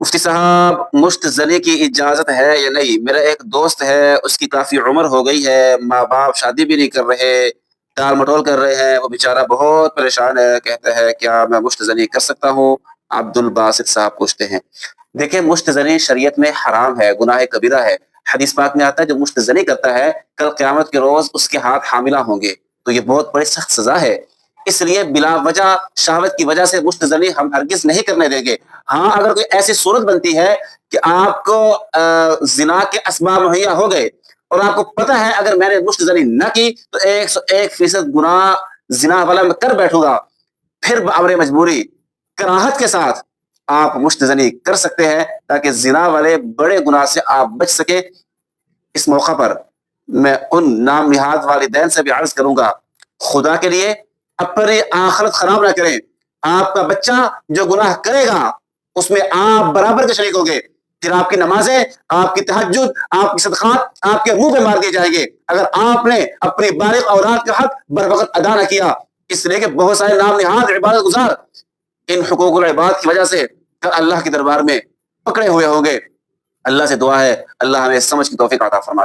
مفتی صاحب، مشت زنی کی اجازت ہے یا نہیں؟ میرا ایک دوست ہے، اس کی کافی عمر ہو گئی ہے، ماں باپ شادی بھی نہیں کر رہے، ٹال مٹول کر رہے ہیں، وہ بیچارہ بہت پریشان ہے، کہتا ہے کیا میں مشت زنی کر سکتا ہوں؟ عبد الباسط صاحب پوچھتے ہیں۔ دیکھیں، مشت زنی شریعت میں حرام ہے، گناہ کبیرہ ہے۔ حدیث پاک میں آتا ہے جو مشت زنی کرتا ہے کل قیامت کے روز اس کے ہاتھ حاملہ ہوں گے، تو یہ بہت بڑی سخت سزا ہے۔ اس لیے بلا وجہ شہوت کی وجہ سے مشت زنی ہم ہرگز نہیں کرنے دیں گے۔ ہاں، اگر کوئی ایسی صورت بنتی ہے کہ آپ کو زنا کے اسباب مہیا ہو گئے اور آپ کو پتا ہے اگر میں نے مشت زنی نہ کی تو 101% گناہ زنا والا میں کر بیٹھوں گا، پھر بامر مجبوری کراہت کے ساتھ آپ مشت زنی کر سکتے ہیں تاکہ زنا والے بڑے گناہ سے آپ بچ سکیں۔ اس موقع پر میں ان نام نہاد والدین سے بھی عرض کروں گا، خدا کے لیے اپنی آخرت خراب نہ کریں۔ آپ کا بچہ جو گناہ کرے گا اس میں آپ برابر کے شریک ہوں گے، پھر آپ کی نمازیں، آپ کی تہجد، آپ کی صدقات آپ کے منہ پہ مار دیے جائیں گے اگر آپ نے اپنی بالغ اولاد کا حق بر وقت ادا نہ کیا۔ اس لیے کہ بہت سارے نام نہاد عبادت گزار ان حقوق العباد کی وجہ سے اللہ کے دربار میں پکڑے ہوئے ہوں گے۔ اللہ سے دعا ہے اللہ ہمیں سمجھ کی توفیق عطا فرما دے۔